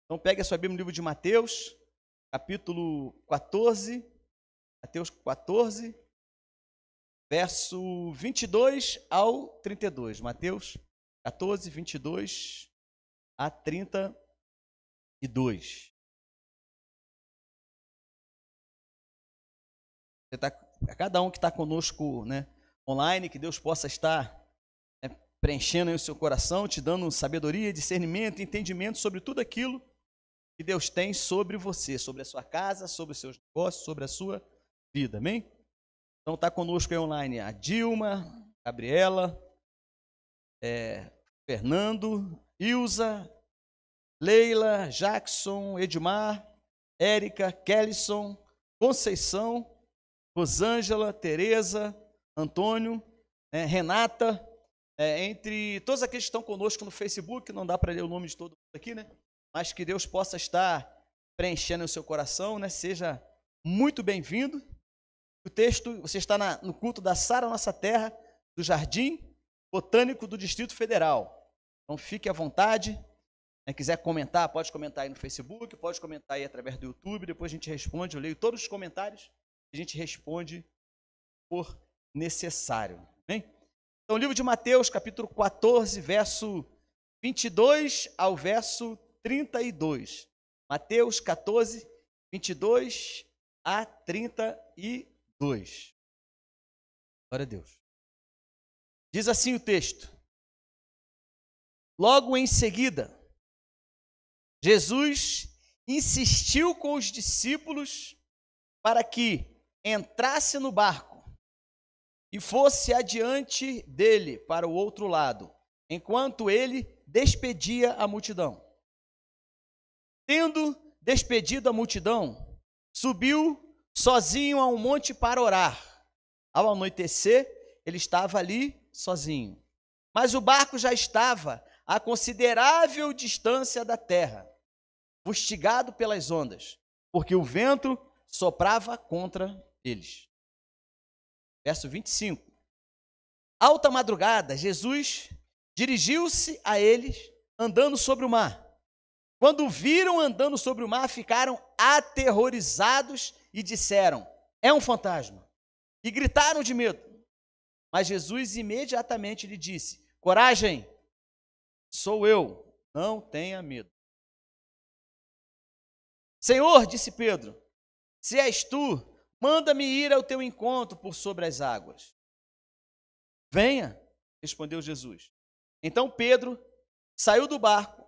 Então pegue a sua Bíblia no livro de Mateus, capítulo 14, Mateus 14, verso 22 ao 32. Mateus 14, 22 a 32. A cada um que está conosco, online, que Deus possa estar preenchendo aí o seu coração, te dando sabedoria, discernimento, entendimento sobre tudo aquilo que Deus tem sobre você, sobre a sua casa, sobre os seus negócios, sobre a sua vida, amém? Então está conosco aí online a Dilma, Gabriela, Fernando, Ilza, Leila, Jackson, Edmar, Érica, Kellyson, Conceição, Rosângela, Tereza, Antônio, Renata, entre todos aqueles que estão conosco no Facebook, não dá para ler o nome de todo mundo aqui, mas que Deus possa estar preenchendo o seu coração, seja muito bem-vindo. O texto, você está no culto da Sara Nossa Terra, do Jardim Botânico do Distrito Federal. Então fique à vontade, quiser comentar, pode comentar aí no Facebook, pode comentar aí através do YouTube, depois a gente responde, eu leio todos os comentários, a gente responde por necessário, amém? Então, o livro de Mateus, capítulo 14, verso 22 ao verso 32. Mateus 14, 22 a 32. Glória a Deus. Diz assim o texto. Logo em seguida, Jesus insistiu com os discípulos para que entrasse no barco e fosse adiante dele para o outro lado, enquanto ele despedia a multidão. Tendo despedido a multidão, subiu sozinho a um monte para orar. Ao anoitecer, ele estava ali sozinho. Mas o barco já estava a considerável distância da terra, fustigado pelas ondas, porque o vento soprava contra eles. Verso 25. Alta madrugada, Jesus dirigiu-se a eles andando sobre o mar. Quando o viram andando sobre o mar, ficaram aterrorizados e disseram: é um fantasma. E gritaram de medo. Mas Jesus imediatamente lhe disse: coragem, sou eu, não tenha medo. Senhor, disse Pedro, se és tu, manda-me ir ao teu encontro por sobre as águas. Venha, respondeu Jesus. Então Pedro saiu do barco,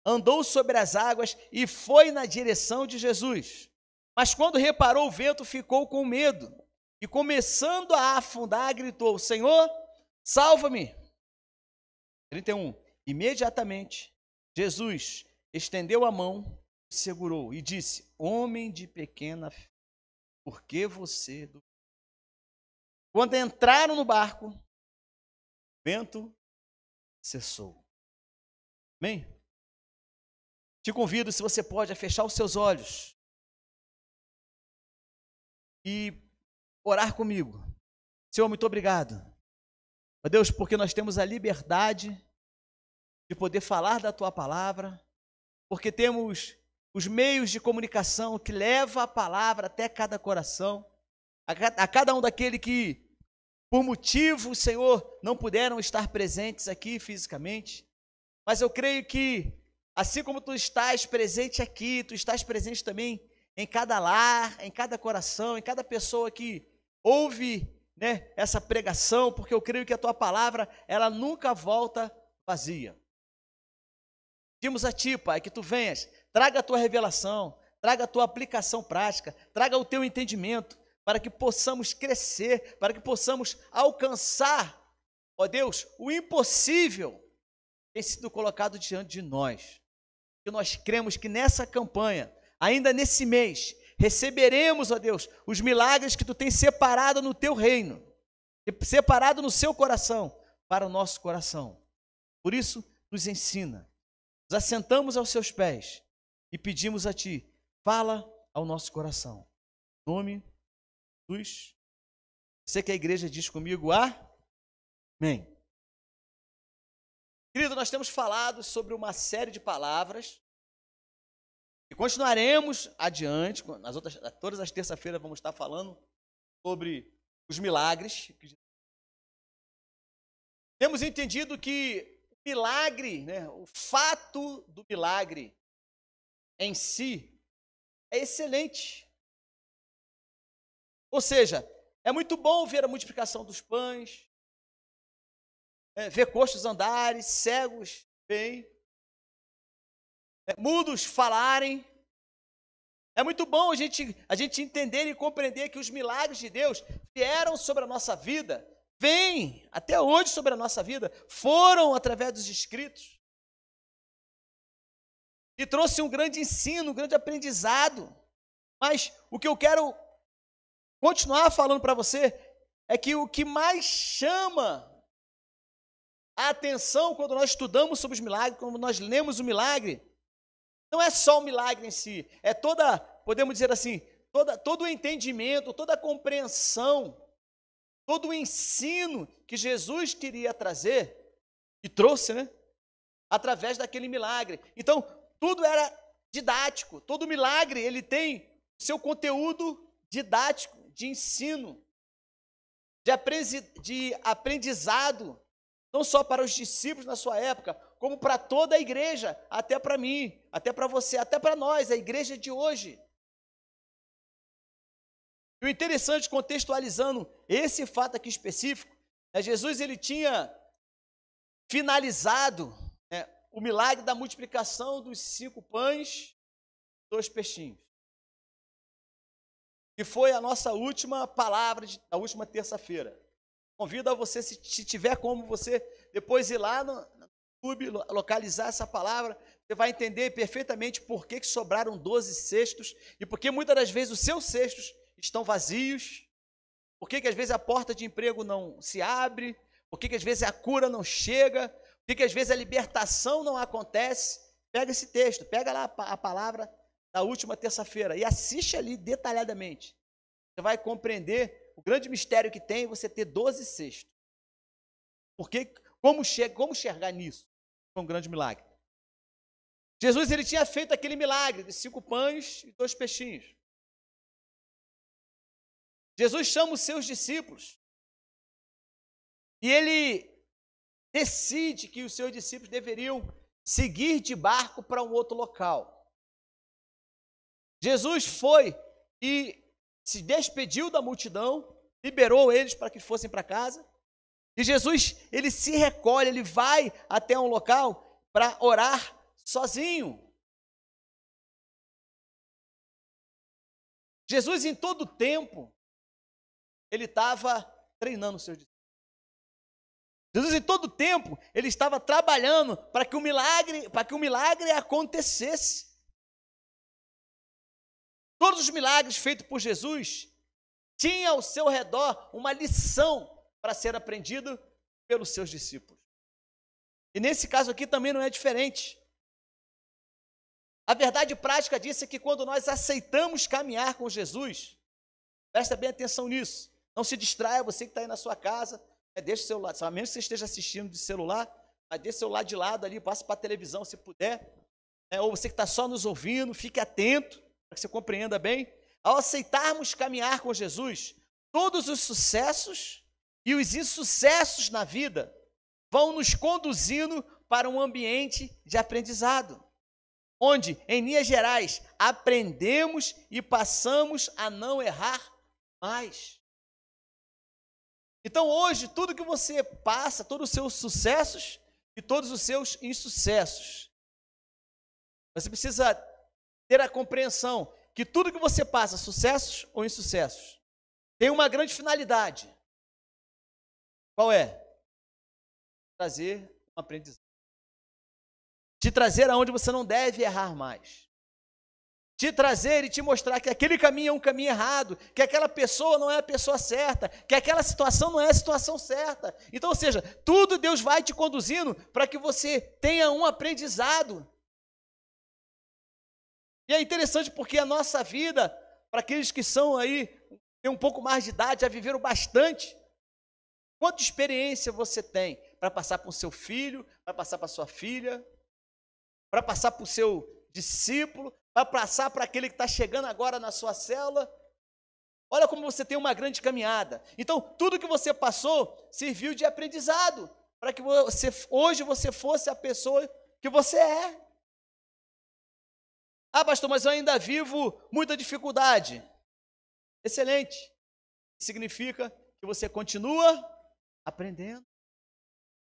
andou sobre as águas e foi na direção de Jesus. Mas quando reparou o vento, ficou com medo e, começando a afundar, gritou: Senhor, salva-me. 31. Imediatamente, Jesus estendeu a mão, segurou e disse: homem de pequena fé, por que você duvidou? Quando entraram no barco, o vento cessou. Amém? Te convido, se você pode, a fechar os seus olhos e orar comigo. Senhor, muito obrigado. Ó Deus, porque nós temos a liberdade de poder falar da Tua palavra, porque temos os meios de comunicação que levam a palavra até cada coração, a cada um daquele que, por motivo, Senhor, não puderam estar presentes aqui fisicamente, mas eu creio que, assim como Tu estás presente aqui, Tu estás presente também em cada lar, em cada coração, em cada pessoa que ouve essa pregação, porque eu creio que a Tua palavra, ela nunca volta vazia. Pedimos a Ti, Pai, que Tu venhas, traga a Tua revelação, traga a Tua aplicação prática, traga o Teu entendimento, para que possamos crescer, para que possamos alcançar, ó Deus, o impossível tem sido colocado diante de nós. Que nós cremos que nessa campanha, ainda nesse mês, receberemos, ó Deus, os milagres que Tu tens separado no Teu reino, separado no Seu coração, para o nosso coração. Por isso, nos ensina. Nos assentamos aos Seus pés e pedimos a Ti, fala ao nosso coração. Em nome de Jesus. Você que a igreja diz comigo, amém. Querido, nós temos falado sobre uma série de palavras E continuaremos adiante, todas as terças-feiras vamos estar falando sobre os milagres. Temos entendido que o milagre, né, o fato do milagre em si é excelente. Ou seja, é muito bom ver a multiplicação dos pães, ver coxos andarem, cegos verem, mudos falarem. É muito bom a gente entender e compreender que os milagres de Deus vieram sobre a nossa vida, vêm até hoje sobre a nossa vida, foram através dos escritos. E trouxe um grande ensino, um grande aprendizado. Mas o que eu quero continuar falando para você é que o que mais chama a atenção quando nós estudamos sobre os milagres, quando nós lemos o milagre, não é só o milagre em si, é podemos dizer assim, todo o entendimento, toda a compreensão, todo o ensino que Jesus queria trazer, e trouxe, né? Através daquele milagre. Então, tudo era didático, todo milagre, ele tem seu conteúdo didático, de ensino, de aprendizado, não só para os discípulos na sua época, como para toda a igreja, até para mim, até para você, até para nós, a igreja de hoje. E o interessante, contextualizando esse fato aqui específico, Jesus ele tinha finalizado o milagre da multiplicação dos 5 pães e 2 peixinhos. Que foi a nossa última palavra da última terça-feira. Convido a você, se tiver como você, depois ir lá no YouTube, localizar essa palavra, você vai entender perfeitamente por que sobraram 12 cestos e por que muitas das vezes os seus cestos estão vazios, por que às vezes a porta de emprego não se abre, por que às vezes a cura não chega, por que às vezes a libertação não acontece. Pega esse texto, pega lá a palavra da última terça-feira e assiste ali detalhadamente. Você vai compreender o grande mistério que tem você ter 12 cestos. Porque como enxergar nisso? É um grande milagre. Jesus ele tinha feito aquele milagre de 5 pães e 2 peixinhos. Jesus chama os seus discípulos e ele decide que os seus discípulos deveriam seguir de barco para um outro local. Jesus foi e se despediu da multidão, liberou eles para que fossem para casa. E Jesus, ele se recolhe, ele vai até um local para orar sozinho. Jesus, em todo tempo, ele estava treinando os seus discípulos. Jesus, em todo tempo, ele estava trabalhando para que o milagre acontecesse. Todos os milagres feitos por Jesus tinham ao seu redor uma lição para ser aprendida pelos seus discípulos. E nesse caso aqui também não é diferente. A verdade prática disso é que quando nós aceitamos caminhar com Jesus, presta bem atenção nisso, não se distraia, você que está aí na sua casa, deixa o celular, a menos que você esteja assistindo de celular, deixa o celular de lado ali, passe para a televisão se puder, ou você que está só nos ouvindo, fique atento, para que você compreenda bem. Ao aceitarmos caminhar com Jesus, todos os sucessos e os insucessos na vida vão nos conduzindo para um ambiente de aprendizado, onde, em linhas gerais, aprendemos e passamos a não errar mais. Então, hoje, tudo que você passa, todos os seus sucessos e todos os seus insucessos, você precisa ter a compreensão que tudo que você passa, sucessos ou insucessos, tem uma grande finalidade. Qual é? Trazer um aprendizado. Te trazer aonde você não deve errar mais. Te trazer e te mostrar que aquele caminho é um caminho errado, que aquela pessoa não é a pessoa certa, que aquela situação não é a situação certa. Então, ou seja, tudo Deus vai te conduzindo para que você tenha um aprendizado. E é interessante porque a nossa vida, para aqueles que são aí, têm um pouco mais de idade, já viveram bastante, quanta experiência você tem para passar para o seu filho, para passar para a sua filha, para passar para o seu discípulo, para passar para aquele que está chegando agora na sua célula. Olha como você tem uma grande caminhada. Então, tudo que você passou serviu de aprendizado para que hoje você fosse a pessoa que você é. Ah, pastor, mas eu ainda vivo muita dificuldade. Excelente. Significa que você continua aprendendo.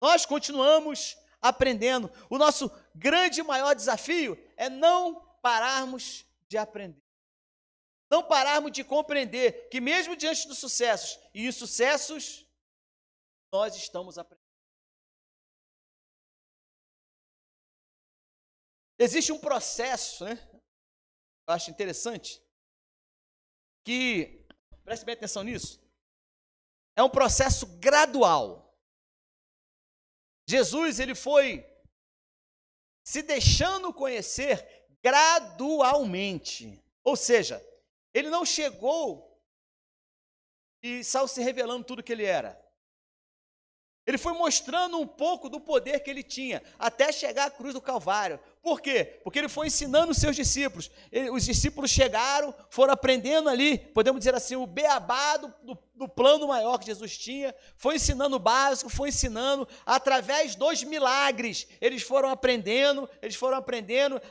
Nós continuamos aprendendo. O nosso grande e maior desafio é não pararmos de aprender. Não pararmos de compreender que mesmo diante dos sucessos e insucessos, nós estamos aprendendo. Existe um processo, né? Eu acho interessante, que, preste bem atenção nisso, é um processo gradual. Jesus, ele foi se deixando conhecer gradualmente. Ou seja, ele não chegou e saiu se revelando tudo que ele era. Ele foi mostrando um pouco do poder que ele tinha, até chegar à cruz do Calvário. Por quê? Porque ele foi ensinando os seus discípulos. Os discípulos chegaram, foram aprendendo ali, podemos dizer assim, o beabá do plano maior que Jesus tinha. Foi ensinando o básico, foi ensinando através dos milagres. Eles foram aprendendo,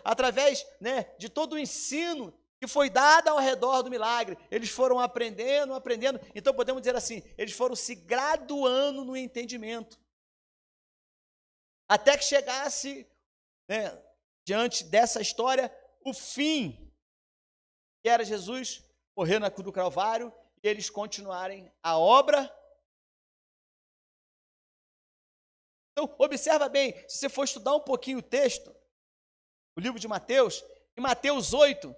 através, né, de todo o ensino que foi dado ao redor do milagre. Eles foram aprendendo. Então, podemos dizer assim, eles foram se graduando no entendimento. Até que chegasse, né, diante dessa história, o fim, que era Jesus morrer na cruz do Calvário e eles continuarem a obra. Então, observa bem, se você for estudar um pouquinho o texto, o livro de Mateus, em Mateus 8,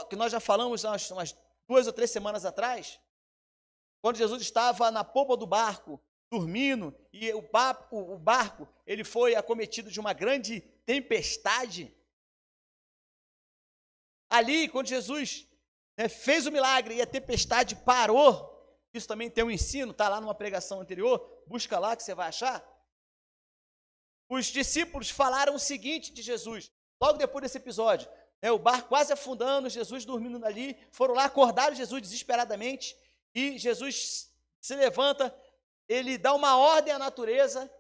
que nós já falamos umas 2 ou 3 semanas atrás, quando Jesus estava na polpa do barco, dormindo, e o barco ele foi acometido de uma grande tempestade. Ali, quando Jesus, né, fez o milagre e a tempestade parou, isso também tem um ensino, está lá numa pregação anterior, busca lá que você vai achar. Os discípulos falaram o seguinte de Jesus, logo depois desse episódio, o barco quase afundando, Jesus dormindo ali, foram lá, acordaram Jesus desesperadamente, e Jesus se levanta, ele dá uma ordem à natureza,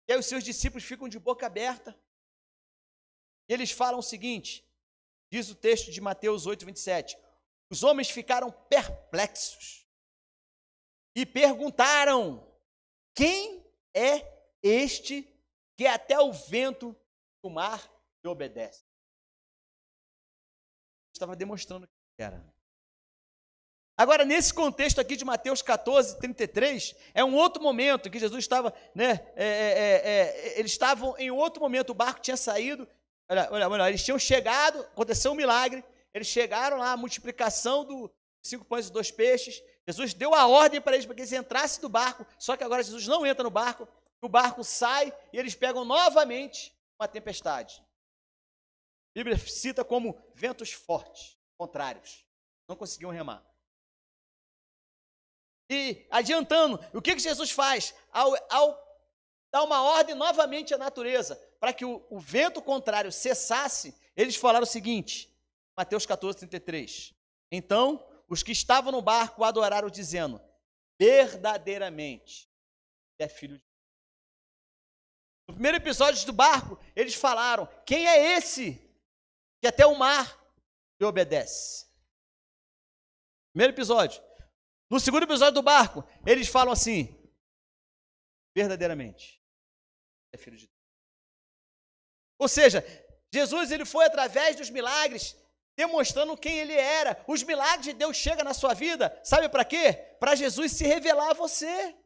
e aí os seus discípulos ficam de boca aberta, e eles falam o seguinte, diz o texto de Mateus 8, 27, os homens ficaram perplexos, e perguntaram, quem é este que até o vento e o mar lhe obedece? Estava demonstrando que era. Agora, nesse contexto aqui de Mateus 14, 33, é um outro momento que Jesus estava, né, eles estavam em outro momento, o barco tinha saído, olha, eles tinham chegado, aconteceu um milagre, eles chegaram lá, a multiplicação dos 5 pães e 2 peixes, Jesus deu a ordem para eles entrassem no barco, só que agora Jesus não entra no barco, o barco sai e eles pegam novamente uma tempestade. A Bíblia cita como ventos fortes, contrários. Não conseguiam remar. E adiantando, o que Jesus faz? Ao dar uma ordem novamente à natureza, para que o vento contrário cessasse, eles falaram o seguinte, Mateus 14, 33. Então, os que estavam no barco adoraram, dizendo, verdadeiramente, é filho de Deus. No primeiro episódio do barco, eles falaram, quem é esse que até o mar lhe obedece? Primeiro episódio. No segundo episódio do barco, eles falam assim, verdadeiramente, é filho de Deus. Ou seja, Jesus ele foi através dos milagres, demonstrando quem ele era. Os milagres de Deus chegam na sua vida, sabe para quê? Para Jesus se revelar a você.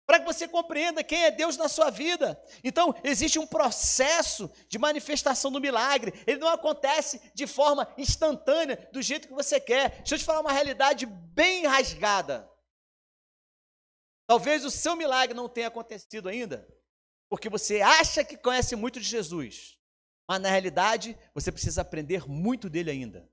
Para que você compreenda quem é Deus na sua vida. Então, existe um processo de manifestação do milagre. Ele não acontece de forma instantânea, do jeito que você quer. Deixa eu te falar uma realidade bem rasgada. Talvez o seu milagre não tenha acontecido ainda, porque você acha que conhece muito de Jesus, mas na realidade, você precisa aprender muito dele ainda.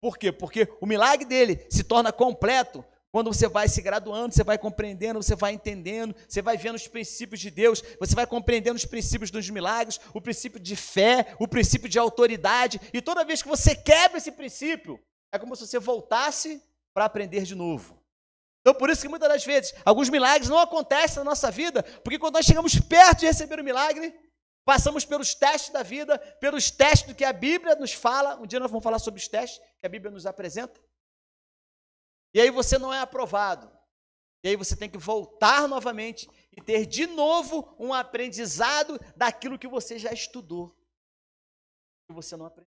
Por quê? Porque o milagre dele se torna completo Quando você vai se graduando, você vai compreendendo, você vai entendendo, você vai vendo os princípios de Deus, você vai compreendendo os princípios dos milagres, o princípio de fé, o princípio de autoridade, e toda vez que você quebra esse princípio, é como se você voltasse para aprender de novo. Então, por isso que muitas das vezes, alguns milagres não acontecem na nossa vida, porque quando nós chegamos perto de receber o milagre, passamos pelos testes da vida, pelos testes do que a Bíblia nos fala. Um dia nós vamos falar sobre os testes que a Bíblia nos apresenta. E aí você não é aprovado. E aí você tem que voltar novamente e ter de novo um aprendizado daquilo que você já estudou, que você não aprendeu.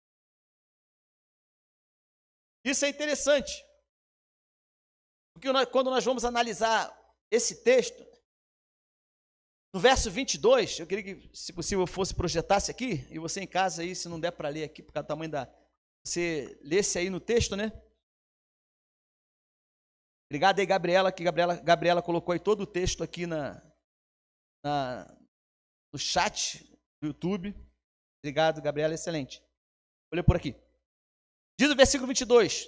Isso é interessante. Porque quando nós vamos analisar esse texto, no verso 22, eu queria que, se possível, eu fosse projetasse aqui, e você em casa aí, se não der para ler aqui, por causa do tamanho da... Você lesse aí no texto, né? Obrigado aí, Gabriela, que Gabriela colocou aí todo o texto aqui no chat do YouTube. Obrigado, Gabriela, excelente. Vou ler por aqui. Diz o versículo 22.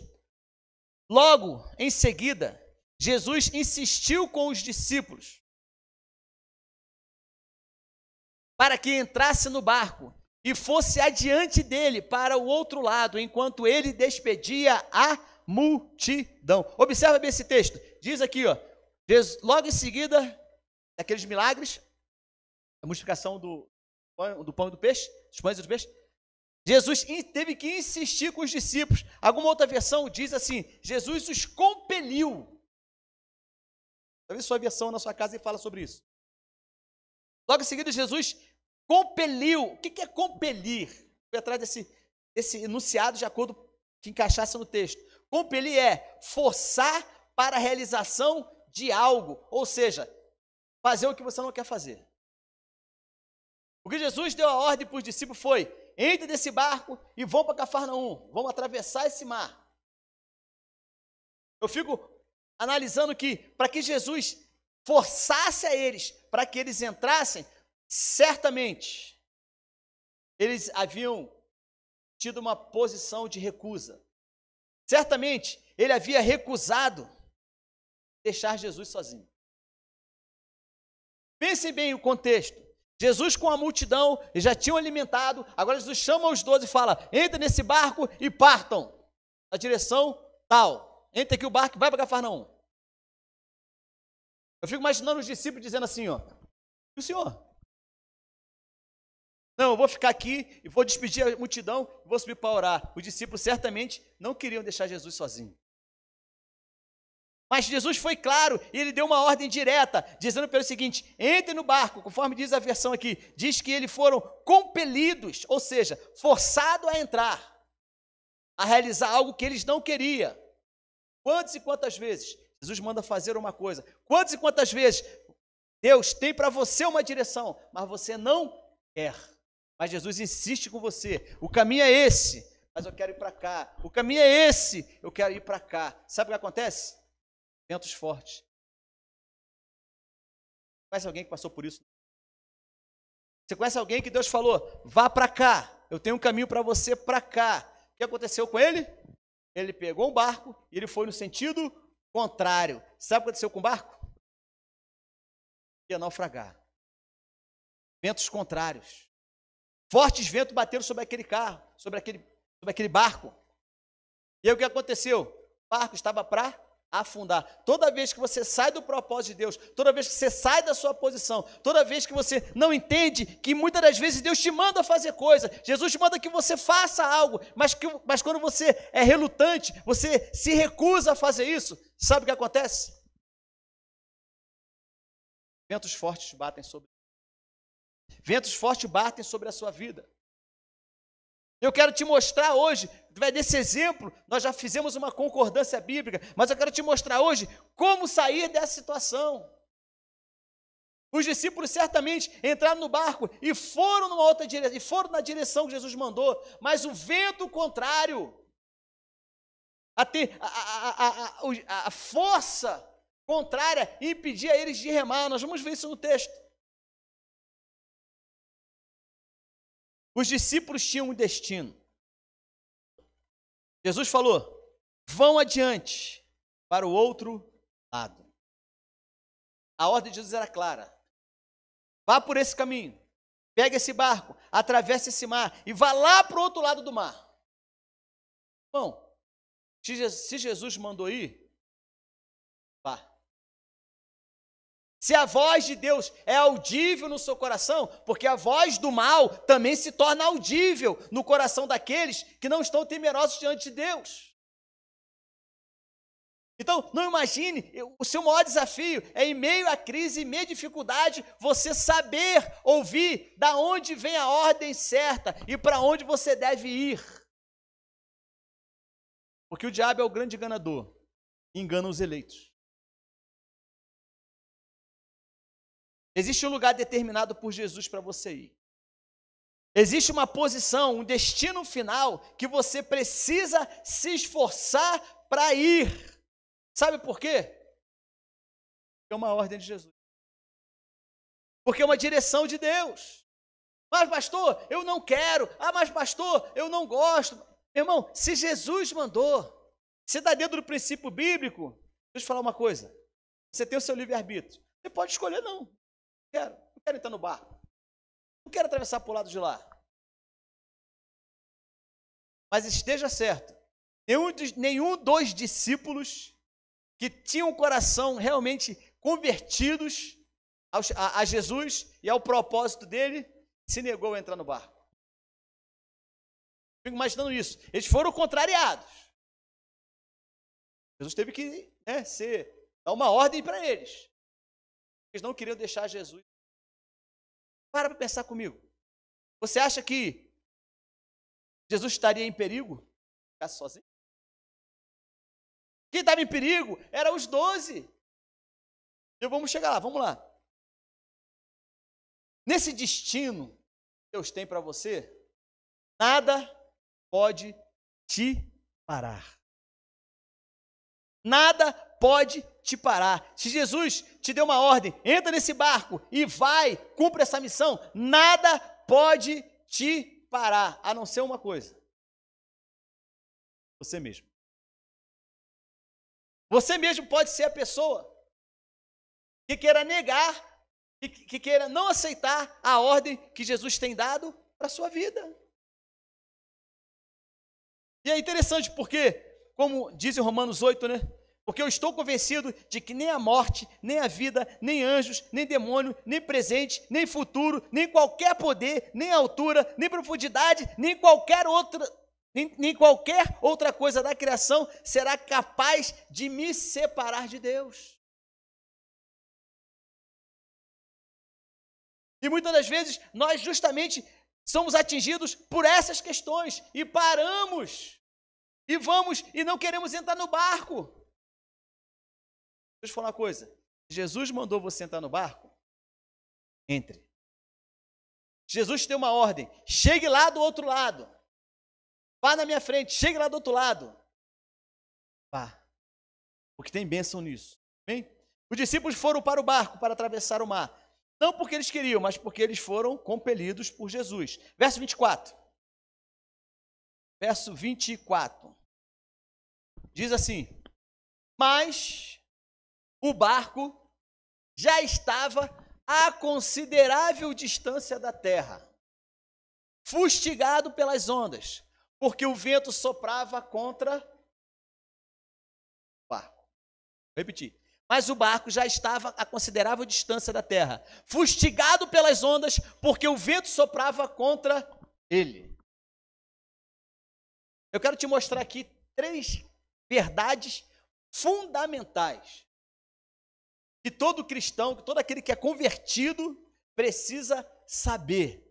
Logo, em seguida, Jesus insistiu com os discípulos para que entrasse no barco e fosse adiante dele para o outro lado, enquanto ele despedia a multidão. Observa bem esse texto. Diz aqui, ó, Jesus, logo em seguida, aqueles milagres, a multiplicação do pão e do peixe, dos pães e dos peixes, Jesus teve que insistir com os discípulos. Alguma outra versão diz assim, Jesus os compeliu. Talvez sua versão na sua casa e fala sobre isso. Logo em seguida, Jesus compeliu. O que é compelir? Fui atrás desse enunciado de acordo que encaixasse no texto. Compelir é forçar para a realização de algo, ou seja, fazer o que você não quer fazer. O que Jesus deu a ordem para os discípulos foi: entre nesse barco e vão para Cafarnaum, vão atravessar esse mar. Eu fico analisando que, para que Jesus forçasse a eles, para que eles entrassem, certamente, eles haviam tido uma posição de recusa. Certamente, ele havia recusado deixar Jesus sozinho. Pensem bem o contexto. Jesus com a multidão, eles já tinham alimentado, agora Jesus chama os 12 e fala: entra nesse barco e partam na direção tal. Entra aqui o barco e vai para Cafarnaum. Eu fico imaginando os discípulos dizendo assim, ó: e o senhor? Não, eu vou ficar aqui e vou despedir a multidão e vou subir para orar. Os discípulos certamente não queriam deixar Jesus sozinho. Mas Jesus foi claro e ele deu uma ordem direta, dizendo pelo seguinte: entre no barco, conforme diz a versão aqui, diz que eles foram compelidos, ou seja, forçados a entrar, a realizar algo que eles não queriam. Quantas e quantas vezes Jesus manda fazer uma coisa? Quantas e quantas vezes Deus tem para você uma direção, mas você não quer? Mas Jesus insiste com você: o caminho é esse, mas eu quero ir para cá. O caminho é esse, eu quero ir para cá. Sabe o que acontece? Ventos fortes. Conhece alguém que passou por isso? Você conhece alguém que Deus falou: vá para cá, eu tenho um caminho para você para cá. O que aconteceu com ele? Ele pegou um barco e ele foi no sentido contrário. Sabe o que aconteceu com o barco? Ia naufragar. Ventos contrários. Fortes ventos bateram sobre aquele carro, sobre aquele barco. E aí o que aconteceu? O barco estava para afundar. Toda vez que você sai do propósito de Deus, toda vez que você sai da sua posição, toda vez que você não entende que muitas das vezes Deus te manda fazer coisa, Jesus te manda que você faça algo, mas quando você é relutante, você se recusa a fazer isso, sabe o que acontece? Ventos fortes batem sobre a sua vida. Eu quero te mostrar hoje, desse exemplo, nós já fizemos uma concordância bíblica, mas eu quero te mostrar hoje como sair dessa situação. Os discípulos certamente entraram no barco e foram numa outra direção, e foram na direção que Jesus mandou, mas o vento contrário, a força contrária impedia eles de remar. Nós vamos ver isso no texto. Os discípulos tinham um destino. Jesus falou: vão adiante para o outro lado. A ordem de Jesus era clara. Vá por esse caminho. Pega esse barco, atravessa esse mar e vá lá para o outro lado do mar. Bom, se Jesus mandou ir, vá. Se a voz de Deus é audível no seu coração, porque a voz do mal também se torna audível no coração daqueles que não estão temerosos diante de Deus. Então, não imagine, o seu maior desafio é, em meio à crise, em meio à dificuldade, você saber ouvir da onde vem a ordem certa e para onde você deve ir. Porque o diabo é o grande enganador, engana os eleitos. Existe um lugar determinado por Jesus para você ir. Existe uma posição, um destino final que você precisa se esforçar para ir. Sabe por quê? Porque é uma ordem de Jesus. Porque é uma direção de Deus. Mas pastor, eu não quero. Ah, mas pastor, eu não gosto. Irmão, se Jesus mandou, se está dentro do princípio bíblico, deixa eu te falar uma coisa. Você tem o seu livre-arbítrio. Você pode escolher, não. Não quero entrar no barco. Não quero atravessar para o lado de lá. Mas esteja certo, nenhum dos discípulos que tinham o coração realmente convertidos a Jesus e ao propósito dele, se negou a entrar no barco. Fico imaginando isso. Eles foram contrariados. Jesus teve que dar uma ordem para eles. Eles não queriam deixar Jesus. Para pensar comigo. Você acha que Jesus estaria em perigo? Ficasse sozinho? Quem estava em perigo eram os 12. E vamos chegar lá, vamos lá. Nesse destino que Deus tem para você, nada pode te parar. Nada pode te parar. Se Jesus te deu uma ordem, entra nesse barco e vai, cumpre essa missão, nada pode te parar, a não ser uma coisa. Você mesmo. Você mesmo pode ser a pessoa que queira negar, que queira não aceitar a ordem que Jesus tem dado para a sua vida. E é interessante porque, como diz em Romanos 8, né? Porque eu estou convencido de que nem a morte, nem a vida, nem anjos, nem demônio, nem presente, nem futuro, nem qualquer poder, nem altura, nem profundidade, nem qualquer outra coisa da criação será capaz de me separar de Deus. E muitas das vezes nós justamente somos atingidos por essas questões e paramos e vamos e não queremos entrar no barco. Deixa eu falar uma coisa. Jesus mandou você entrar no barco? Entre. Jesus tem uma ordem. Chegue lá do outro lado. Vá na minha frente. Chegue lá do outro lado. Vá. Porque tem bênção nisso. Bem? Os discípulos foram para o barco para atravessar o mar. Não porque eles queriam, mas porque eles foram compelidos por Jesus. Verso 24. Verso 24. Diz assim: mas o barco já estava a considerável distância da terra, fustigado pelas ondas, porque o vento soprava contra o barco. Vou repetir. Mas o barco já estava a considerável distância da terra, fustigado pelas ondas, porque o vento soprava contra ele. Eu quero te mostrar aqui 3 verdades fundamentais que todo cristão, que todo aquele que é convertido precisa saber.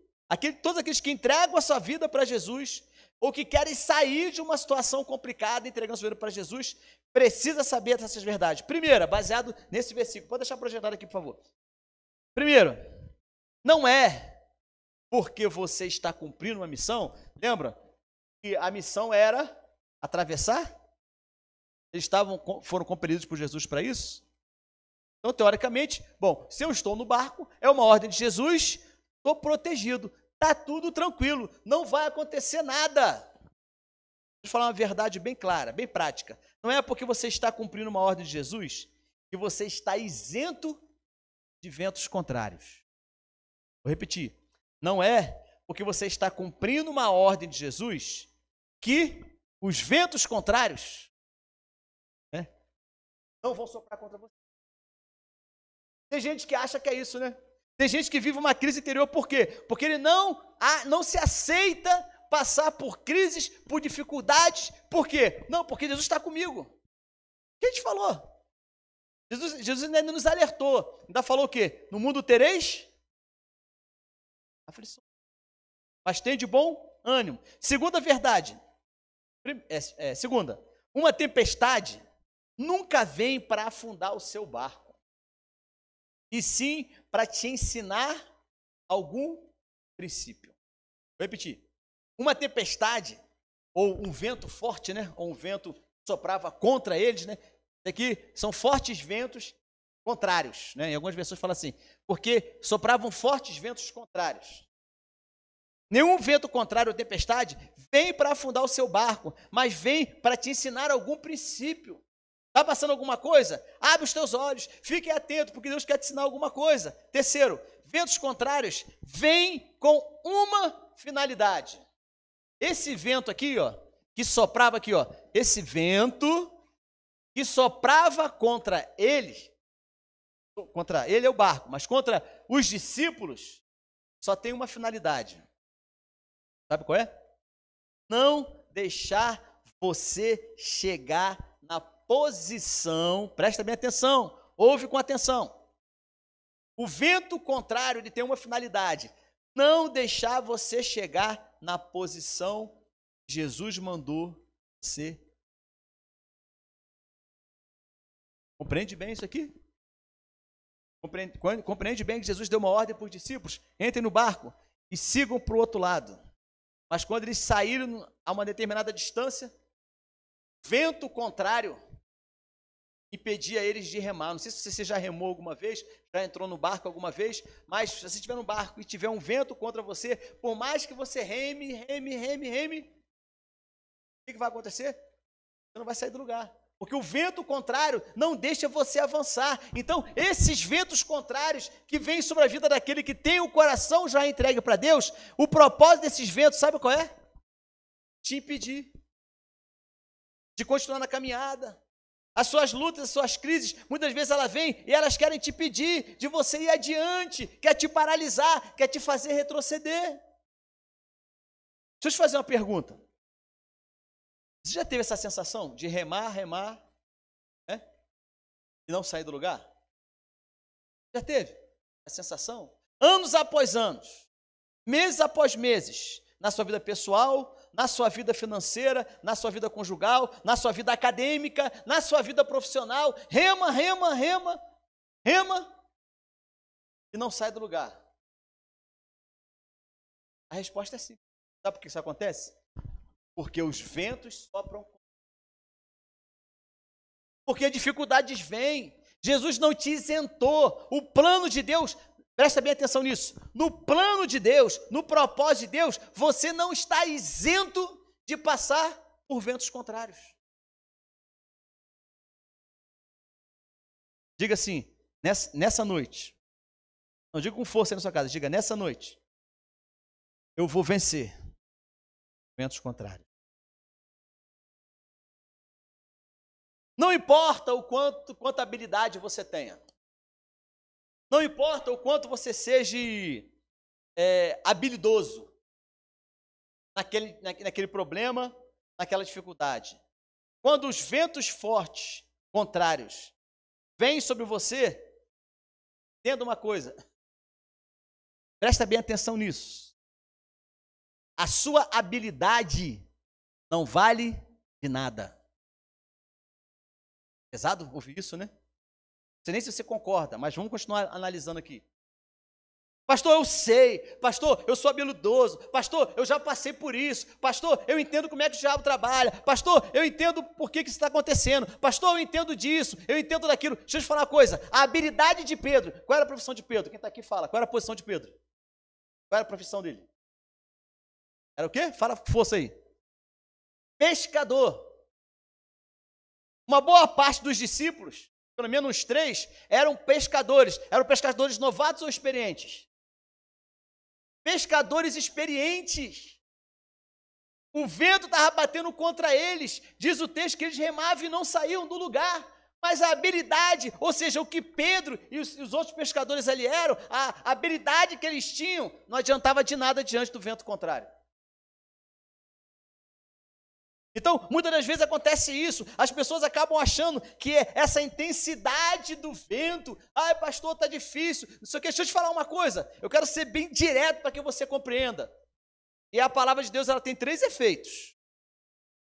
Todos aqueles que entregam a sua vida para Jesus ou que querem sair de uma situação complicada entregando a sua vida para Jesus, precisa saber dessas verdades. Primeira, baseado nesse versículo. Pode deixar projetado aqui, por favor. Primeiro, não é porque você está cumprindo uma missão. Lembra que a missão era atravessar? Eles foram compelidos por Jesus para isso? Então, teoricamente, se eu estou no barco, é uma ordem de Jesus, estou protegido, está tudo tranquilo, não vai acontecer nada. Deixa eu falar uma verdade bem clara, bem prática. Não é porque você está cumprindo uma ordem de Jesus que você está isento de ventos contrários. Vou repetir. Não é porque você está cumprindo uma ordem de Jesus que os ventos contrários, né, não vão soprar contra você. Tem gente que acha que é isso, né? Tem gente que vive uma crise interior, por quê? Porque ele não se aceita passar por crises, por dificuldades. Por quê? Não, porque Jesus está comigo. Quem te falou? Jesus ainda nos alertou. Ainda falou o quê? No mundo tereis aflição. Mas tem de bom ânimo. Segunda verdade. Segunda, uma tempestade nunca vem para afundar o seu barco, e sim para te ensinar algum princípio. Vou repetir. Uma tempestade, ou um vento forte, né? Ou um vento que soprava contra eles, né? Aqui são fortes ventos contrários, né? Em algumas versões fala assim, porque sopravam fortes ventos contrários. Nenhum vento contrário ou tempestade vem para afundar o seu barco, mas vem para te ensinar algum princípio. Está passando alguma coisa? Abre os teus olhos, fique atento, porque Deus quer te ensinar alguma coisa. Terceiro, ventos contrários vêm com uma finalidade. Esse vento aqui, ó, que soprava aqui, ó, esse vento que soprava contra ele é o barco, mas contra os discípulos, só tem uma finalidade. Sabe qual é? Não deixar você chegar na posição, presta bem atenção, ouve com atenção. O vento contrário, ele tem uma finalidade, não deixar você chegar na posição que Jesus mandou você. Compreende bem isso aqui? Compreende bem que Jesus deu uma ordem para os discípulos, entrem no barco e sigam para o outro lado. Mas quando eles saíram a uma determinada distância, vento contrário impedia eles de remar. Não sei se você já remou alguma vez, já entrou no barco alguma vez, mas se você estiver no barco e tiver um vento contra você, por mais que você reme, o que vai acontecer? Você não vai sair do lugar. Porque o vento contrário não deixa você avançar. Então, esses ventos contrários que vêm sobre a vida daquele que tem o coração já entregue para Deus, o propósito desses ventos, sabe qual é? Te impedir de continuar na caminhada. As suas lutas, as suas crises, muitas vezes elas vêm e elas querem te impedir de você ir adiante, quer te paralisar, quer te fazer retroceder. Deixa eu te fazer uma pergunta. Você já teve essa sensação de remar, né? E não sair do lugar? Já teve essa sensação? Anos após anos, meses após meses, na sua vida pessoal, na sua vida financeira, na sua vida conjugal, na sua vida acadêmica, na sua vida profissional, rema, e não sai do lugar. A resposta é sim. Sabe por que isso acontece? Porque os ventos sopram. Porque dificuldades vêm. Jesus não te isentou. O plano de Deus, presta bem atenção nisso. No plano de Deus, no propósito de Deus, você não está isento de passar por ventos contrários. Diga assim, nessa noite. Não diga com força aí na sua casa, diga nessa noite. Eu vou vencer ventos contrários. Não importa o quanta habilidade você tenha. Não importa o quanto você seja habilidoso naquele problema, naquela dificuldade. Quando os ventos fortes, contrários, vêm sobre você, entenda uma coisa. Presta bem atenção nisso. A sua habilidade não vale de nada. Pesado ouvir isso, né? Não sei nem se você concorda, mas vamos continuar analisando aqui. Pastor, eu sei. Pastor, eu sou habilidoso. Pastor, eu já passei por isso. Pastor, eu entendo como é que o diabo trabalha. Pastor, eu entendo por que isso está acontecendo. Pastor, eu entendo disso, eu entendo daquilo. Deixa eu te falar uma coisa. A habilidade de Pedro, qual era a profissão de Pedro? Quem está aqui fala. Qual era a posição de Pedro? Qual era a profissão dele? Era o quê? Fala força aí. Pescador. Uma boa parte dos discípulos pelo menos 3, eram pescadores novatos ou experientes? Pescadores experientes. O vento estava batendo contra eles, diz o texto que eles remavam e não saíam do lugar, mas a habilidade, ou seja, o que Pedro e os outros pescadores ali eram, a habilidade que eles tinham, não adiantava de nada diante do vento contrário. Então, muitas das vezes acontece isso, as pessoas acabam achando que essa intensidade do vento, ai pastor, está difícil, não sei o que, deixa eu te falar uma coisa, eu quero ser bem direto para que você compreenda. E a palavra de Deus, ela tem 3 efeitos.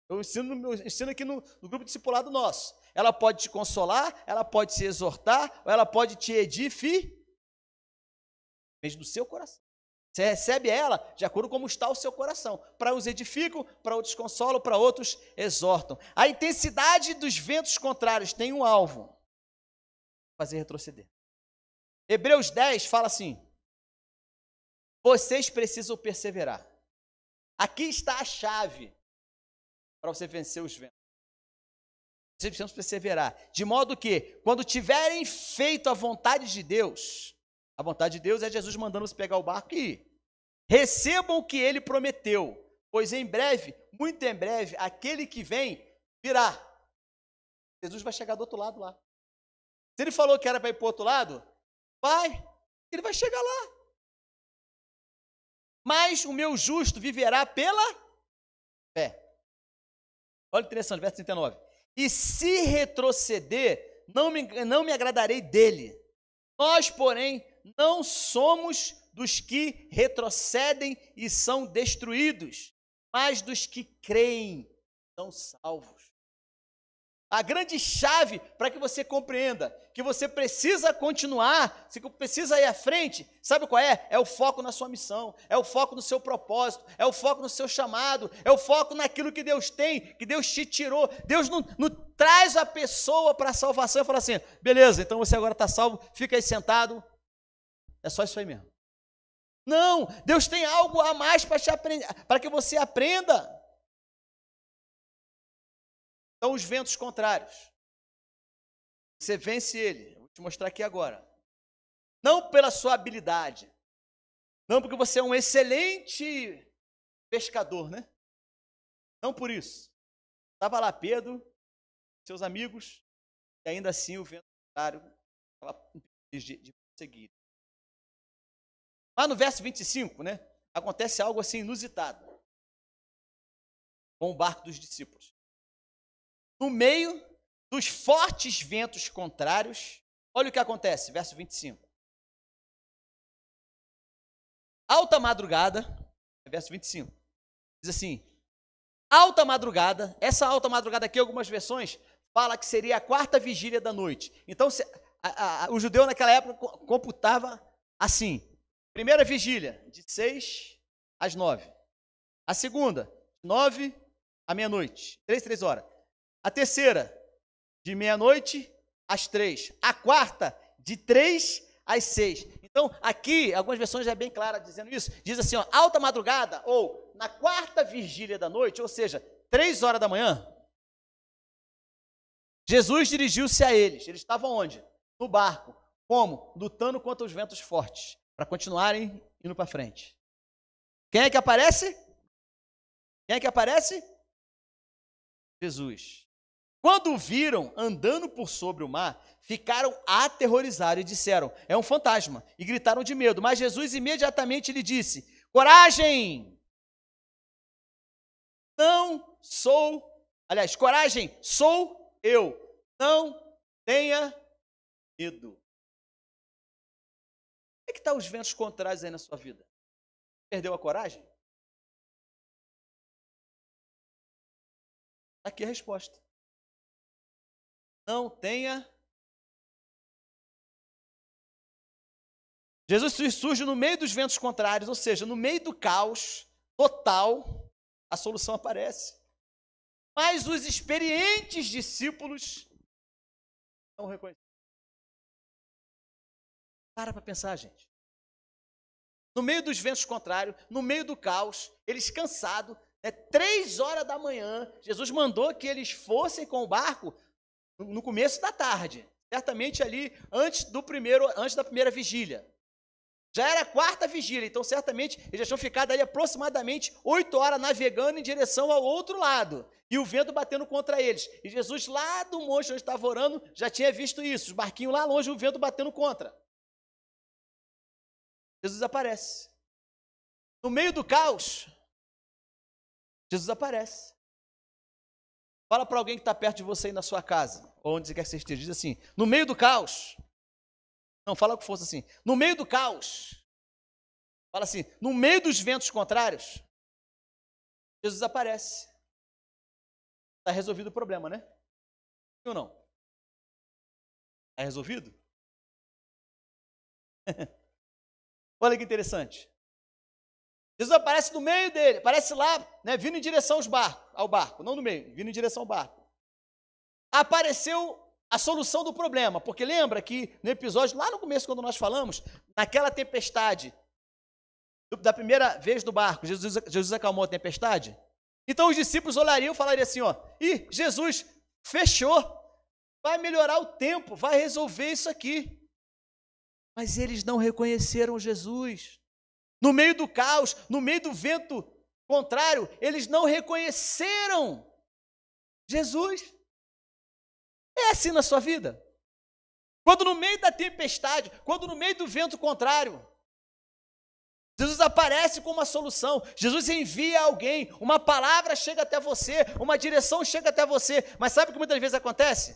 Eu ensino aqui no grupo discipulado nosso. Ela pode te consolar, ela pode te exortar, ou ela pode te edificar. Depende do seu coração. Você recebe ela de acordo com como está o seu coração. Para uns edificam, para outros consolam, para outros exortam. A intensidade dos ventos contrários tem um alvo: fazer retroceder. Hebreus 10 fala assim: vocês precisam perseverar. Aqui está a chave para você vencer os ventos. Vocês precisam perseverar, de modo que, quando tiverem feito a vontade de Deus é Jesus mandando você pegar o barco e ir. Recebam o que ele prometeu, pois em breve, muito em breve, aquele que vem virá. Jesus vai chegar do outro lado lá. Se ele falou que era para ir para o outro lado, ele vai chegar lá. Mas o meu justo viverá pela fé. Olha interessante, verso 39. E se retroceder, não me agradarei dele. Nós, porém, não somos dos que retrocedem e são destruídos, mas dos que creem, são salvos. A grande chave para que você compreenda que você precisa continuar, você precisa ir à frente, sabe qual é? É o foco na sua missão, é o foco no seu propósito, é o foco no seu chamado, é o foco naquilo que Deus tem, que Deus te tirou. Deus não traz a pessoa para a salvação e fala assim, beleza, então você agora está salvo, fica aí sentado, é só isso aí mesmo. Não, Deus tem algo a mais para que você aprenda. Então, os ventos contrários, você vence ele, eu vou te mostrar aqui agora, não pela sua habilidade, não porque você é um excelente pescador, né? Não por isso. Estava lá Pedro, seus amigos, e ainda assim o vento contrário estava de prosseguir. Lá no verso 25, né, acontece algo assim inusitado com o barco dos discípulos. No meio dos fortes ventos contrários, olha o que acontece, verso 25. Alta madrugada, verso 25, diz assim, alta madrugada, essa alta madrugada aqui, algumas versões, fala que seria a 4ª vigília da noite. Então, o judeu naquela época computava assim, primeira vigília, de 6 às 9. A segunda, de 9 à meia-noite, 3 horas. A terceira, de meia-noite às 3. A quarta, de 3 às 6. Então, aqui, algumas versões já é bem clara dizendo isso. Diz assim, ó, alta madrugada, ou na 4ª vigília da noite, ou seja, 3 horas da manhã, Jesus dirigiu-se a eles. Eles estavam onde? No barco. Como? Lutando contra os ventos fortes, para continuarem indo para frente. Quem é que aparece? Quem é que aparece? Jesus. Quando o viram andando por sobre o mar, ficaram aterrorizados e disseram, é um fantasma, e gritaram de medo. Mas Jesus imediatamente lhe disse, coragem, coragem, sou eu, não tenha medo. Como é que estão os ventos contrários aí na sua vida? Perdeu a coragem? Aqui a resposta. Não tenha. Jesus surge no meio dos ventos contrários, ou seja, no meio do caos total, a solução aparece. Mas os experientes discípulos não reconhecem. Para pensar, gente. No meio dos ventos contrários, no meio do caos, eles cansados, 3 horas da manhã, Jesus mandou que eles fossem com o barco no começo da tarde, certamente ali antes da primeira vigília. Já era a quarta vigília, então certamente eles já tinham ficado ali aproximadamente 8 horas navegando em direção ao outro lado, e o vento batendo contra eles. E Jesus lá do monte onde estava orando já tinha visto isso, os barquinhos lá longe, o vento batendo contra. Jesus aparece. No meio do caos, Jesus aparece. Fala para alguém que está perto de você aí na sua casa, ou onde você quer que você esteja, diz assim, no meio do caos. Não, fala com força assim, no meio do caos. Fala assim, no meio dos ventos contrários, Jesus aparece. Está resolvido o problema, né? Sim ou não? Está resolvido? Olha que interessante. Jesus aparece no meio dele, aparece lá, né, vindo em direção ao barco, não no meio, vindo em direção ao barco. Apareceu a solução do problema, porque lembra que no episódio, lá no começo, quando nós falamos, naquela tempestade, da primeira vez do barco, Jesus acalmou a tempestade? Então os discípulos olhariam e falariam assim, ih, Jesus fechou, vai melhorar o tempo, vai resolver isso aqui. Mas eles não reconheceram Jesus. No meio do caos, no meio do vento contrário, eles não reconheceram Jesus. É assim na sua vida? Quando no meio da tempestade, quando no meio do vento contrário, Jesus aparece com uma solução, Jesus envia alguém, uma palavra chega até você, uma direção chega até você, mas sabe o que muitas vezes acontece?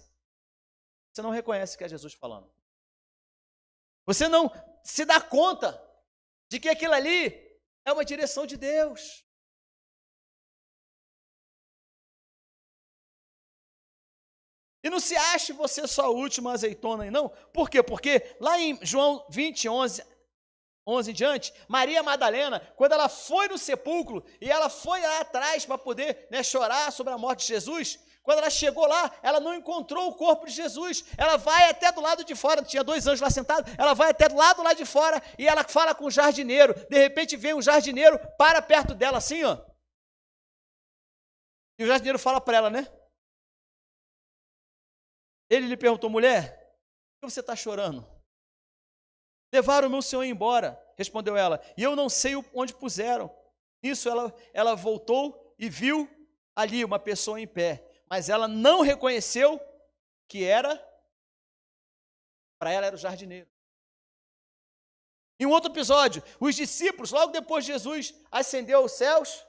Você não reconhece que é Jesus falando. Você não se dá conta de que aquilo ali é uma direção de Deus. E não se ache você só a última azeitona aí, não. Por quê? Porque lá em João 20, 11 em diante, Maria Madalena, quando ela foi no sepulcro, e ela foi lá atrás para poder, né, chorar sobre a morte de Jesus, quando ela chegou lá, ela não encontrou o corpo de Jesus, ela vai até do lado de fora, tinha 2 anjos lá sentados, ela vai até do lado lá de fora, e ela fala com o jardineiro, de repente vem um jardineiro, para perto dela assim, e o jardineiro fala para ela, né? Ele lhe perguntou, mulher, por que você está chorando? Levaram o meu senhor embora, respondeu ela, e eu não sei onde puseram. Nisso ela voltou e viu ali uma pessoa em pé, mas ela não reconheceu que para ela era o jardineiro. Em um outro episódio, os discípulos, logo depois de Jesus ascendeu aos céus,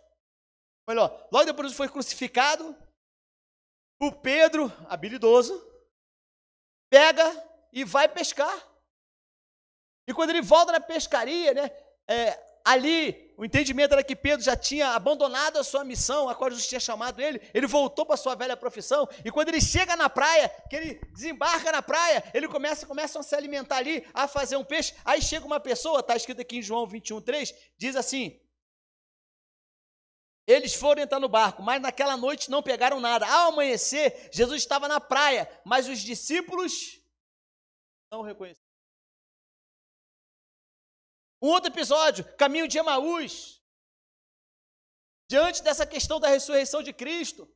melhor, logo depois de Jesus foi crucificado, o Pedro, habilidoso, pega e vai pescar. E quando ele volta na pescaria, né, ali o entendimento era que Pedro já tinha abandonado a sua missão, a qual Jesus tinha chamado ele voltou para a sua velha profissão, e quando ele chega na praia, que ele desembarca na praia, ele começam a se alimentar ali, a fazer um peixe, aí chega uma pessoa, está escrito aqui em João 21:3, diz assim, eles foram entrar no barco, mas naquela noite não pegaram nada. Ao amanhecer, Jesus estava na praia, mas os discípulos não o reconheceram. Um outro episódio, caminho de Emaús. Diante dessa questão da ressurreição de Cristo,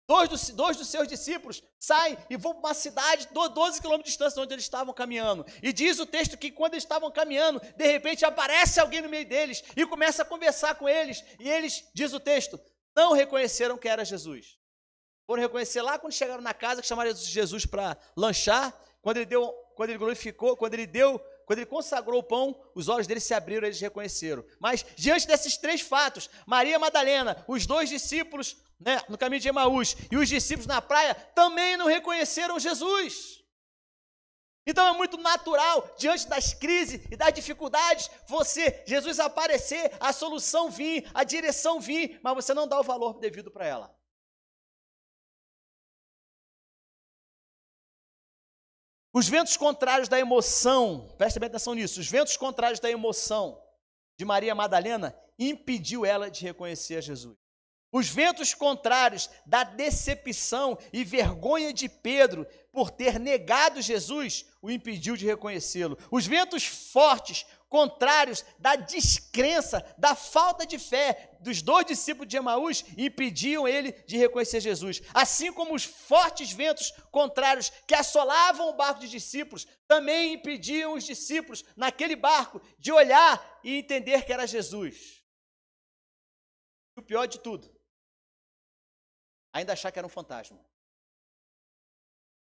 dois dos seus discípulos saem e vão para uma cidade 12 quilômetros de distância onde eles estavam caminhando. E diz o texto que quando eles estavam caminhando, de repente aparece alguém no meio deles e começa a conversar com eles. E eles, diz o texto, não reconheceram que era Jesus. Foram reconhecer lá quando chegaram na casa, que chamaram Jesus para lanchar. Quando ele glorificou, quando ele consagrou o pão, os olhos deles se abriram, eles reconheceram. Mas, diante desses 3 fatos, Maria Madalena, os 2 discípulos, né, no caminho de Emaús, e os discípulos na praia, também não reconheceram Jesus. Então é muito natural, diante das crises e das dificuldades, Jesus aparecer, a solução vir, a direção vir, mas você não dá o valor devido para ela. Os ventos contrários da emoção, preste bem atenção nisso, os ventos contrários da emoção de Maria Madalena impediu ela de reconhecer a Jesus. Os ventos contrários da decepção e vergonha de Pedro por ter negado Jesus o impediu de reconhecê-lo. Os ventos fortes contrários da descrença, da falta de fé dos 2 discípulos de Emaús impediam ele de reconhecer Jesus. Assim como os fortes ventos contrários que assolavam o barco de discípulos também impediam os discípulos naquele barco de olhar e entender que era Jesus. E o pior de tudo, ainda achar que era um fantasma.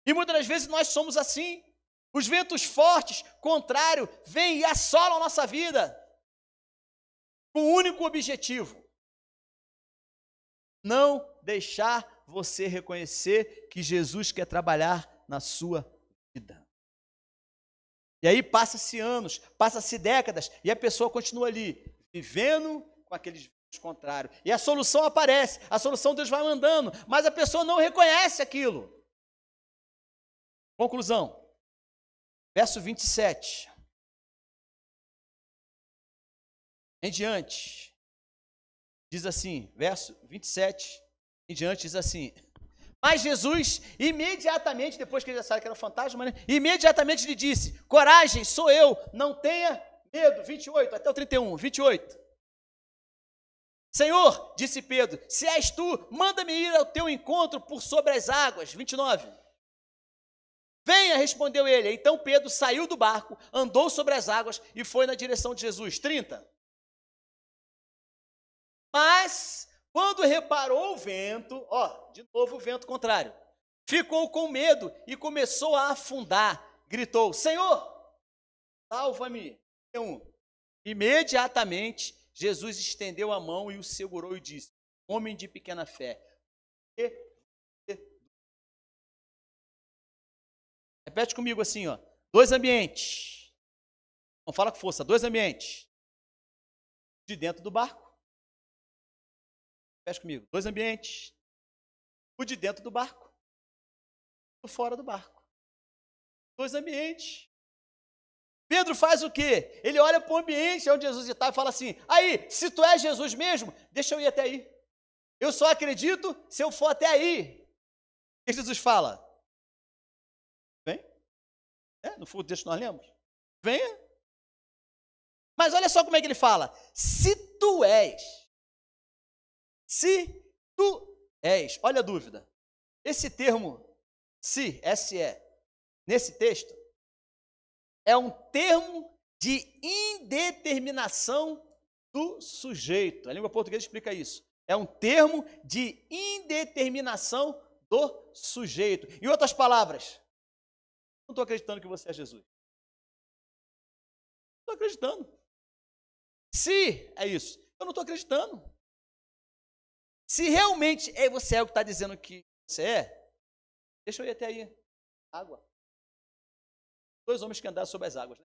E muitas das vezes nós somos assim. Os ventos fortes, contrários, vêm e assolam a nossa vida com um único objetivo: não deixar você reconhecer que Jesus quer trabalhar na sua vida. E aí passa-se anos, passa-se décadas, e a pessoa continua ali, vivendo com aqueles ventos contrários. E a solução aparece, a solução Deus vai mandando, mas a pessoa não reconhece aquilo. Conclusão. Verso 27. Em diante, diz assim, verso 27, em diante diz assim: mas Jesus, imediatamente, depois que ele já sabe que era um fantasma, né, imediatamente lhe disse: coragem, sou eu, não tenha medo. 28, até o 31, 28. Senhor, disse Pedro, se és tu, manda-me ir ao teu encontro por sobre as águas. 29. Venha, respondeu ele. Então Pedro saiu do barco, andou sobre as águas e foi na direção de Jesus. 30. Mas, quando reparou o vento, de novo o vento contrário, ficou com medo e começou a afundar. Gritou: Senhor, salva-me. Imediatamente, Jesus estendeu a mão e o segurou e disse: homem de pequena fé, repete comigo assim, 2 ambientes. Não fala com força, 2 ambientes. De dentro do barco. Repete comigo, 2 ambientes. O de dentro do barco. O fora do barco. 2 ambientes. Pedro faz o quê? Ele olha para o ambiente onde Jesus está e fala assim: aí, se tu és Jesus mesmo, deixa eu ir até aí. Eu só acredito se eu for até aí. O que Jesus fala? No fundo desse nós lemos. Venha. Mas olha só como é que ele fala. Se tu és. Olha a dúvida. Esse termo, se, S-E, nesse texto, é um termo de indeterminação do sujeito. A língua portuguesa explica isso. É um termo de indeterminação do sujeito. Em outras palavras, não estou acreditando que você é Jesus. Não estou acreditando. Se é isso, eu não estou acreditando. Se realmente você é o que está dizendo que você é, deixa eu ir até aí. Água. 2 homens que andaram sobre as águas. Né?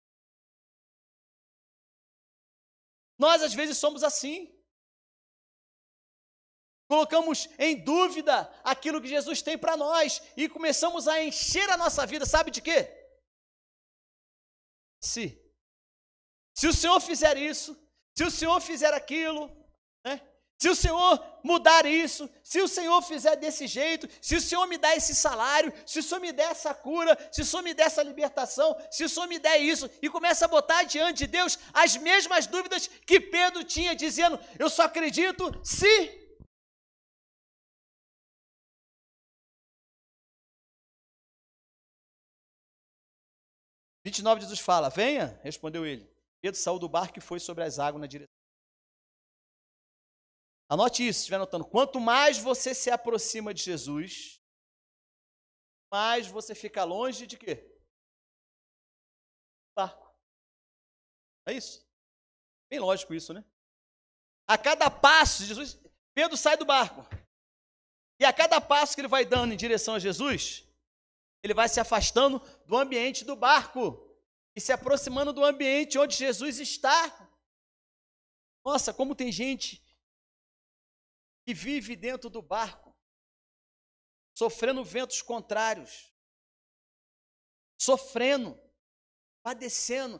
Nós, às vezes, somos assim. Colocamos em dúvida aquilo que Jesus tem para nós e começamos a encher a nossa vida, sabe de quê? Se o Senhor fizer isso, se o Senhor fizer aquilo, né? Se o Senhor mudar isso, se o Senhor fizer desse jeito, se o Senhor me der esse salário, se o Senhor me der essa cura, se o Senhor me der essa libertação, se o Senhor me der isso, e começa a botar diante de Deus as mesmas dúvidas que Pedro tinha, dizendo: eu só acredito se... 29, Jesus fala: venha, respondeu ele. Pedro saiu do barco e foi sobre as águas na direção. Anote isso, se estiver anotando. Quanto mais você se aproxima de Jesus, mais você fica longe de quê? Barco. É isso? Bem lógico isso, né? A cada passo, Pedro sai do barco. E a cada passo que ele vai dando em direção a Jesus, ele vai se afastando do ambiente do barco e se aproximando do ambiente onde Jesus está. Nossa, como tem gente que vive dentro do barco, sofrendo ventos contrários, sofrendo, padecendo,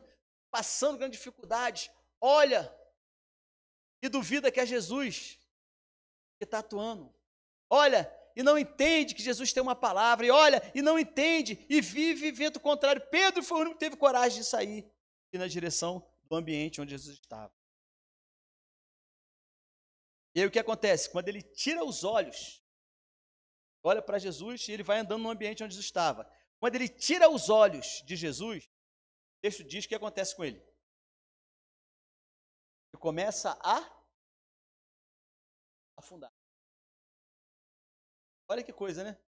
passando grandes dificuldades, olha e duvida que é Jesus que está atuando. Olha e não entende que Jesus tem uma palavra, e olha e não entende, e vive vento contrário. Pedro foi o único que teve coragem de sair e ir na direção do ambiente onde Jesus estava. E aí o que acontece? Quando ele tira os olhos, olha para Jesus e ele vai andando no ambiente onde Jesus estava. Quando ele tira os olhos de Jesus, o texto diz o que acontece com ele. Ele começa a afundar. Olha que coisa, né?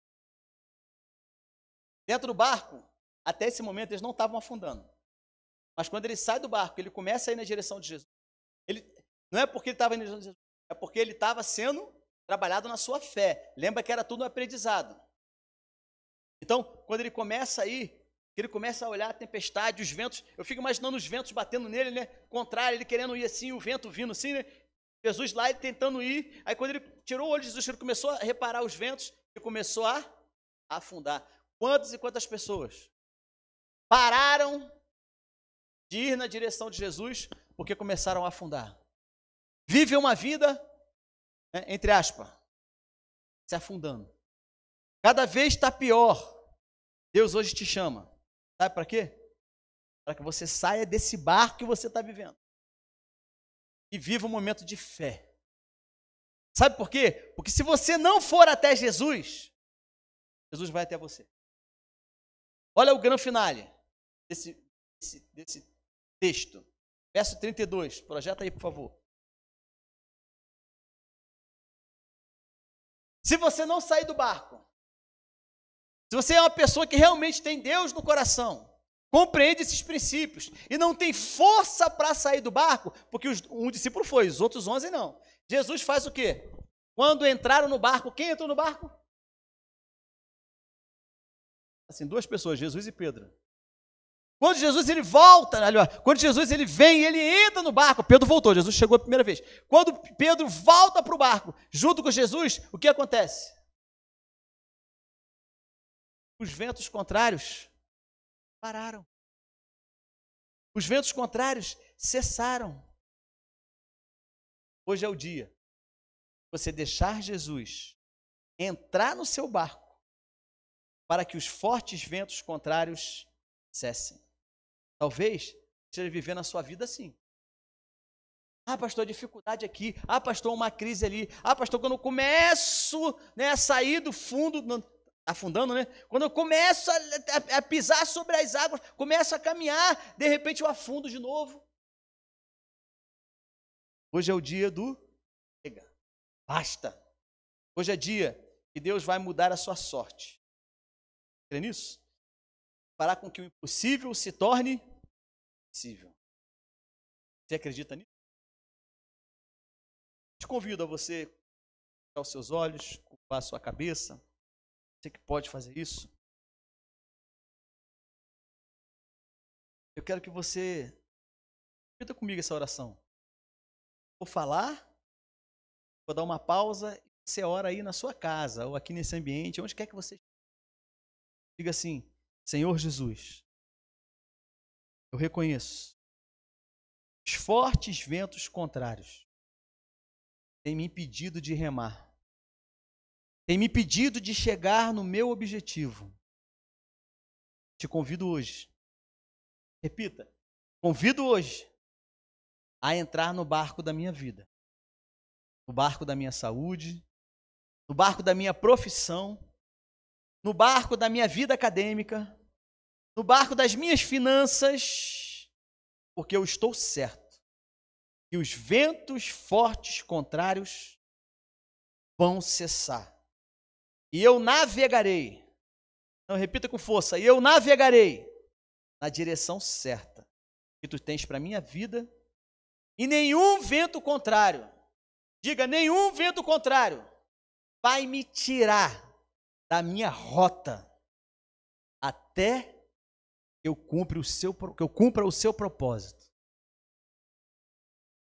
Dentro do barco, até esse momento, eles não estavam afundando. Mas quando ele sai do barco, ele começa a ir na direção de Jesus. Não é porque ele estava indo na direção de Jesus, é porque ele estava sendo trabalhado na sua fé. Lembra que era tudo um aprendizado. Então, quando ele começa a ir, ele começa a olhar a tempestade, os ventos, eu fico imaginando os ventos batendo nele, né? Contrário, ele querendo ir assim, o vento vindo assim, né? Jesus lá, ele tentando ir. Aí quando ele tirou o olho de Jesus, ele começou a reparar os ventos e começou a afundar. Quantas e quantas pessoas pararam de ir na direção de Jesus porque começaram a afundar? Vive uma vida, né, entre aspas, se afundando. Cada vez está pior. Deus hoje te chama. Sabe para quê? Para que você saia desse barco que você está vivendo e viva um momento de fé. Sabe por quê? Porque se você não for até Jesus, Jesus vai até você. Olha o grande finale desse texto. Verso 32. Projeta aí, por favor. Se você não sair do barco, se você é uma pessoa que realmente tem Deus no coração, compreende esses princípios e não tem força para sair do barco, porque um discípulo foi, os outros 11 não. Jesus faz o quê? Quando entraram no barco, quem entrou no barco? Assim, duas pessoas, Jesus e Pedro. Quando Jesus ele volta, quando Jesus ele vem, ele entra no barco, Pedro voltou, Jesus chegou a primeira vez. Quando Pedro volta para o barco, junto com Jesus, o que acontece? Os ventos contrários pararam. Os ventos contrários cessaram. Hoje é o dia. Você deixar Jesus entrar no seu barco para que os fortes ventos contrários cessem. Talvez esteja vivendo a sua vida assim. Ah, pastor, dificuldade aqui. Ah, pastor, uma crise ali. Ah, pastor, quando eu começo, né, a sair do fundo, afundando, né? Quando eu começo a pisar sobre as águas, começo a caminhar, de repente eu afundo de novo. Hoje é o dia do chega, basta. Hoje é dia que Deus vai mudar a sua sorte. Crê nisso? Fará com que o impossível se torne possível. Você acredita nisso? Te convido a você fechar os seus olhos, curvar a sua cabeça. Você que pode fazer isso. Eu quero que você repita comigo essa oração. Vou falar, vou dar uma pausa e você ora aí na sua casa ou aqui nesse ambiente, onde quer que você esteja. Diga assim: Senhor Jesus, eu reconheço os fortes ventos contrários têm me impedido de remar, têm me impedido de chegar no meu objetivo. Te convido hoje, repita, convido hoje a entrar no barco da minha vida, no barco da minha saúde, no barco da minha profissão, no barco da minha vida acadêmica, no barco das minhas finanças, porque eu estou certo que os ventos fortes contrários vão cessar. E eu navegarei, não, repita com força, e eu navegarei na direção certa que tu tens para a minha vida, e nenhum vento contrário, diga, nenhum vento contrário vai me tirar da minha rota até que eu cumpra o seu propósito.